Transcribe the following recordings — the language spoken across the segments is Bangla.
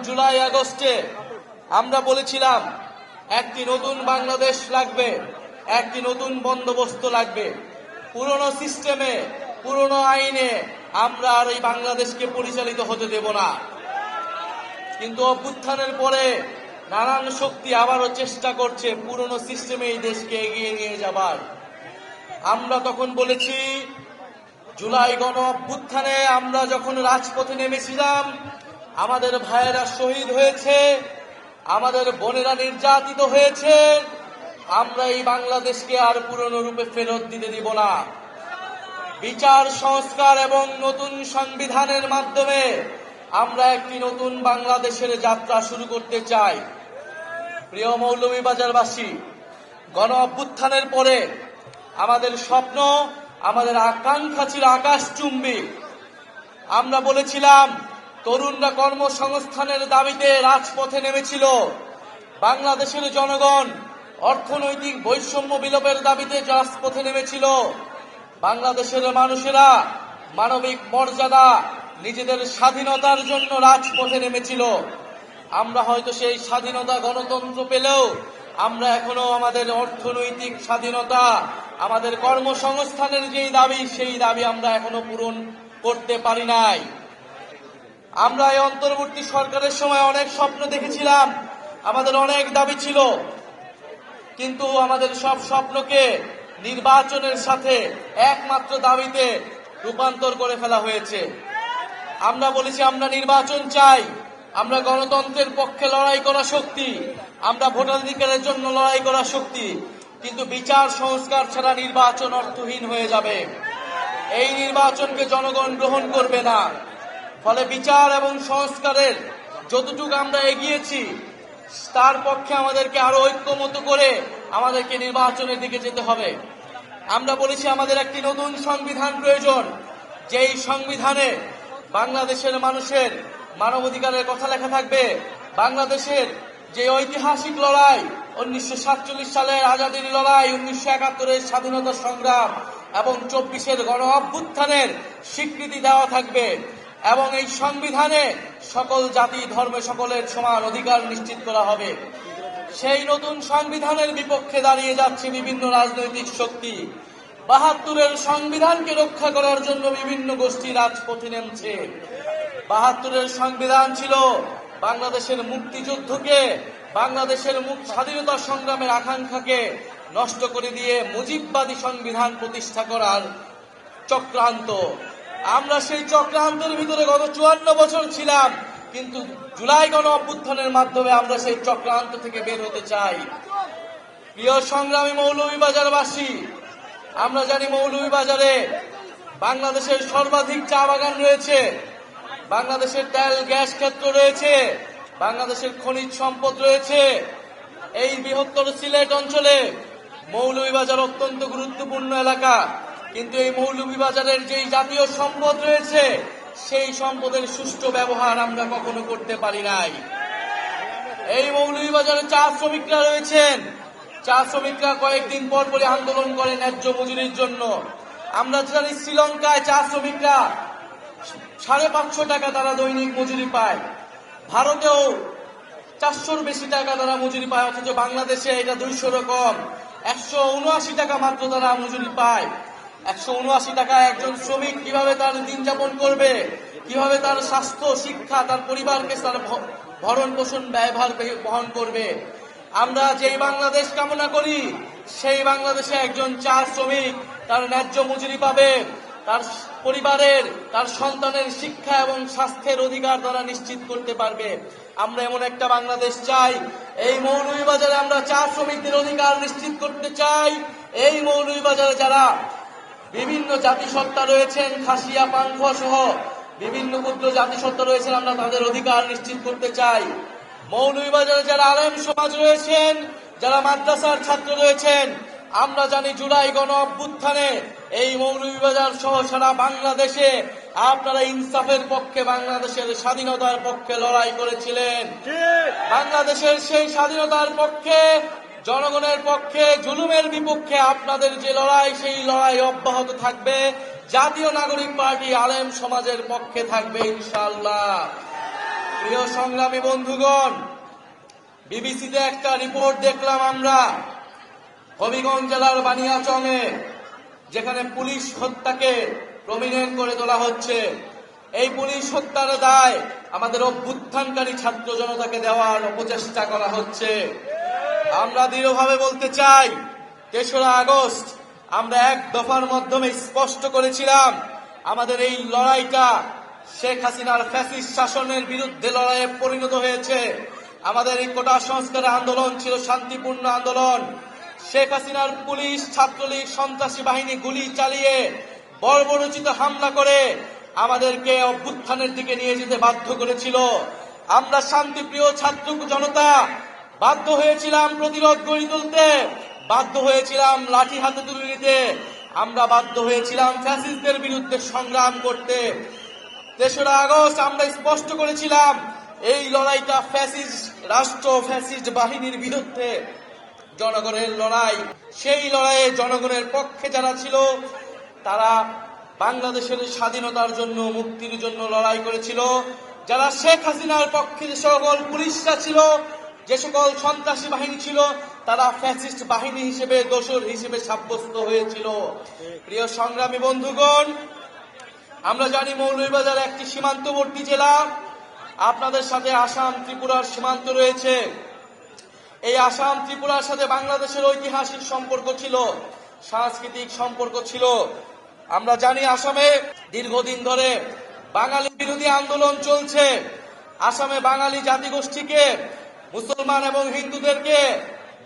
জুলাই আগস্টে আমরা বলেছিলাম একটি নতুন বাংলাদেশ লাগবে, একটি নতুন বন্দোবস্ত লাগবে। পুরনো সিস্টেমে, পুরনো আইনে আমরা আর এই বাংলাদেশকে পরিচালিত হতে দেব না। কিন্তু অভ্যুত্থানের পরে নানান শক্তি আবারও চেষ্টা করছে পুরনো সিস্টেমে এই দেশকে এগিয়ে নিয়ে যাবার। আমরা তখন বলেছি, জুলাই গণ অভ্যুত্থানে আমরা যখন রাজপথে নেমেছিলাম, আমাদের ভাইয়েরা শহীদ হয়েছে, আমাদের বোনেরা নির্যাতিত হয়েছে। আমরা এই বাংলাদেশকে আর পুরনো রূপে ফেরত দিতে দিব না। বিচার সংস্কার এবং নতুন সংবিধানের মাধ্যমে আমরা একটি নতুন বাংলাদেশের যাত্রা শুরু করতে চাই। প্রিয় মৌলভীবাজারবাসী, গণ অভ্যুত্থানের পরে আমাদের স্বপ্ন, আমাদের আকাঙ্ক্ষা ছিল আকাশচুম্বী। আমরা বলেছিলাম তরুণরা কর্মসংস্থানের দাবিতে রাজপথে নেমেছিল, বাংলাদেশের জনগণ অর্থনৈতিক বৈষম্য বিলোপের দাবিতে রাজপথে নেমেছিল, বাংলাদেশের মানুষেরা মানবিক মর্যাদা, নিজেদের স্বাধীনতার জন্য রাজপথে নেমেছিল। আমরা হয়তো সেই স্বাধীনতা গণতন্ত্র পেলেও আমরা এখনো আমাদের অর্থনৈতিক স্বাধীনতা, আমাদের কর্মসংস্থানের যেই দাবি, সেই দাবি আমরা এখনো পূরণ করতে পারি নাই। আমরা এই অন্তর্বর্তী সরকারের সময় অনেক স্বপ্ন দেখেছিলাম, আমাদের অনেক দাবি ছিল, কিন্তু আমাদের সব স্বপ্নকে নির্বাচনের সাথে একমাত্র দাবিতে রূপান্তর করে ফেলা হয়েছে। আমরা বলেছি আমরা নির্বাচন চাই, আমরা গণতন্ত্রের পক্ষে লড়াই করা শক্তি, আমরা ভোটাধিকারের জন্য লড়াই করা শক্তি, কিন্তু বিচার সংস্কার ছাড়া নির্বাচন অর্থহীন হয়ে যাবে। এই নির্বাচনকে জনগণ গ্রহণ করবে না। ফলে বিচার এবং সংস্কারের যতটুকু আমরা এগিয়েছি, তার পক্ষে আমাদেরকে আরো ঐক্যমত করে আমাদেরকে নির্বাচনের দিকে যেতে হবে। আমরা বলেছি আমাদের একটি নতুন সংবিধান প্রয়োজন, যেই সংবিধানে বাংলাদেশের মানুষের মানবাধিকারের কথা লেখা থাকবে, বাংলাদেশের যে ঐতিহাসিক লড়াই, 1947 সালের আজাদীর লড়াই, 1971-এর স্বাধীনতা সংগ্রাম এবং 24-এর গণ অভ্যুত্থানের স্বীকৃতি দেওয়া থাকবে, এবং এই সংবিধানে সকল জাতি ধর্মে সকলের সমান অধিকার নিশ্চিত করা হবে। সেই নতুন সংবিধানের বিপক্ষে দাঁড়িয়ে যাচ্ছে বিভিন্ন রাজনৈতিক শক্তি। 72-এর সংবিধানকে রক্ষা করার জন্য বিভিন্ন গোষ্ঠী রাজপথে নেমেছে। 72-এর সংবিধান ছিল বাংলাদেশের মুক্তিযুদ্ধকে, বাংলাদেশের স্বাধীনতা সংগ্রামের আকাঙ্ক্ষাকে নষ্ট করে দিয়ে মুজিববাদী সংবিধান প্রতিষ্ঠা করার চক্রান্ত। আমরা সেই চক্রান্তের ভিতরে গত 54 বছর ছিলাম, কিন্তু জুলাই গণ অভ্যুত্থানের মাধ্যমে আমরা সেই চক্রান্ত থেকে বের হতে চাই। প্রিয় সংগ্রামী মৌলভীবাজারবাসী, আমরা জানি মৌলভীবাজারে বাংলাদেশের সর্বাধিক চা বাগান রয়েছে, বাংলাদেশের তেল গ্যাস ক্ষেত্র রয়েছে, বাংলাদেশের খনিজ সম্পদ রয়েছে। এই বৃহত্তর সিলেট অঞ্চলে মৌলভীবাজার অত্যন্ত গুরুত্বপূর্ণ এলাকা, কিন্তু এই মৌলভীবাজারের যেই জাতীয় সম্পদ রয়েছে, সেই সম্পদের সুষ্ঠু ব্যবহার আমরা কখনো করতে পারি নাই। এই মৌলভীবাজারে চা শ্রমিকরা রয়েছেন, চা শ্রমিকরা কয়েকদিন পর পরে আন্দোলন করে ন্যায্য মজুরির জন্য। আমরা জানি শ্রীলঙ্কায় চা শ্রমিকরা 550 টাকা তারা দৈনিক মজুরি পায়, ভারতেও 400-র বেশি টাকা তারা মজুরি পায়, অথচ বাংলাদেশে এটা 200 কম, 179 টাকা মাত্র তারা মজুরি পায়। 179 টাকায় একজন শ্রমিক কিভাবে তার দিন যাপন করবে, কিভাবে তার স্বাস্থ্য, শিক্ষা, তার পরিবারকে তার ভরণ পোষণ ব্যয়ভার বহন করবে? আমরা যেই বাংলাদেশ কামনা করি, সেই বাংলাদেশে একজন চা শ্রমিক তার ন্যায্য মজুরি পাবে, তার পরিবারের, তার সন্তানের শিক্ষা এবং স্বাস্থ্যের অধিকার তারা নিশ্চিত করতে পারবে। আমরা এমন একটা বাংলাদেশ চাই। এই মৌলভীবাজারে আমরা চা শ্রমিকদের অধিকার নিশ্চিত করতে চাই। এই মৌলভীবাজারে যারা বিভিন্ন জাতিসত্তা রয়েছেন, খাসিয়া, পাংখুয়া সহ বিভিন্ন ক্ষুদ্র জাতিসত্তা রয়েছেন, আমরা তাদের অধিকার নিশ্চিত করতে চাই। মৌলভীবাজারে যারা আলেম সমাজ রয়েছেন, যারা মাদ্রাসার ছাত্র রয়েছেন, আমরা জানি জুলাই গণ অভ্যুত্থানে এই মৌলভীবাজার সহ সারা বাংলাদেশে আপনারা ইনসাফের পক্ষে, বাংলাদেশের স্বাধীনতার পক্ষে লড়াই করেছিলেন। বাংলাদেশের সেই স্বাধীনতার পক্ষে, জনগণের পক্ষে, জুলুমের বিপক্ষে আপনাদের যে লড়াই, সেই লড়াই অব্যাহত থাকবে। জাতীয় নাগরিক পার্টি আলেম সমাজের পক্ষে থাকবে ইনশাআল্লাহ। প্রিয় সংগ্রামী বন্ধুগণ, বিবিসিতে একটা রিপোর্ট দেখলাম আমরা হবিগঞ্জ জেলার বানিয়াচংয়ে, যেখানে পুলিশ হত্যাকে প্রমিনেন্ট করে তোলা হচ্ছে। এই পুলিশ হত্যার দায় আমাদের অভ্যুত্থানকারী ছাত্র জনতাকে দেওয়ার অপচেষ্টা করা হচ্ছে। আমরা দৃঢ়ভাবে বলতে চাই, ৩রা আগস্ট আমরা এক দফার মাধ্যমে স্পষ্ট করেছিলাম আমাদের এই লড়াইটা শেখ হাসিনার ফ্যাসিস্ট শাসনের বিরুদ্ধে লড়াইয়ে পরিণত হয়েছে। আমাদের এই কোটা সংস্কার আন্দোলন ছিল শান্তিপূর্ণ আন্দোলন। শেখ হাসিনার পুলিশ, ছাত্রলীগ, সন্ত্রাসী বাহিনী গুলি চালিয়ে বর্বরোচিত হামলা করে আমাদেরকে অভ্যুত্থানের দিকে নিয়ে যেতে বাধ্য করেছিল। আমরা শান্তিপ্রিয় ছাত্র জনতা বাধ্য হয়েছিলাম প্রতিরোধ গড়ে তুলতে, বাধ্য হয়েছিলাম লাঠি হাতে তুলে নিতে, আমরা বাধ্য হয়েছিলাম ফ্যাসিস্টদের বিরুদ্ধে সংগ্রাম করতে। ৩রা আগস্ট আমরা স্পষ্ট করেছিলাম এই লড়াইটা ফ্যাসিস্ট রাষ্ট্র, ফ্যাসিস্ট বাহিনীর বিরুদ্ধে জনগণের লড়াই। সেই লড়াইয়ে জনগণের পক্ষে যারা ছিল তারা বাংলাদেশের স্বাধীনতার জন্য, মুক্তির জন্য লড়াই করেছিল। যারা শেখ হাসিনার পক্ষে যে সকল পুলিশরা ছিল, যে সকল সন্ত্রাসী বাহিনী ছিল, তারা ফ্যাসিস্ট বাহিনী হিসেবে, দোসর হিসেবে সাব্যস্ত হয়েছিল। প্রিয় সংগ্রামী বন্ধুগণ, আমরা জানি মৌলভীবাজার একটি সীমান্তবর্তী জেলা। আপনাদের সাথে আসাম, ত্রিপুরার সীমান্ত রয়েছে। এই আসাম, ত্রিপুরার সাথে বাংলাদেশের ঐতিহাসিক সম্পর্ক ছিল, সাংস্কৃতিক সম্পর্ক ছিল। আমরা জানি আসামে দীর্ঘদিন ধরে বাঙালি বিরোধী আন্দোলন চলছে। আসামে বাঙালি জাতিগোষ্ঠীকে, মুসলমান এবং হিন্দুদেরকে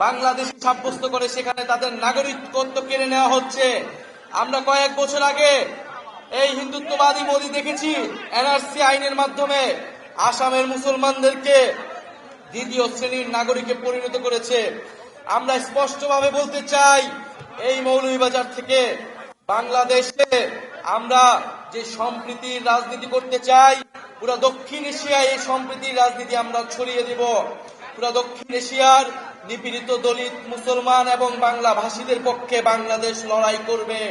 বাংলাদেশি সাব্যস্ত করে সেখানে তাদের নাগরিকত্ব কেড়ে নেওয়া হচ্ছে। আমরা কয়েক বছর আগে এই হিন্দুত্ববাদী মোদী দেখেছি এনআরসি আইনের মাধ্যমে আসামের মুসলমানদেরকে দ্বিতীয় শ্রেণীর নাগরিকে পরিণত করেছে। আমরা স্পষ্টভাবে বলতে চাই, এই মৌলভীবাজার থেকে বাংলাদেশে আমরা যে সম্প্রীতির রাজনীতি করতে চাই, পুরো দক্ষিণ এশিয়ায় এই সম্প্রীতির রাজনীতি আমরা ছড়িয়ে দিব। পুরো দক্ষিণ এশিয়ার নিপীড়িত দলিত, মুসলমান এবং বাংলা ভাষীদের পক্ষে বাংলাদেশ লড়াই করবে।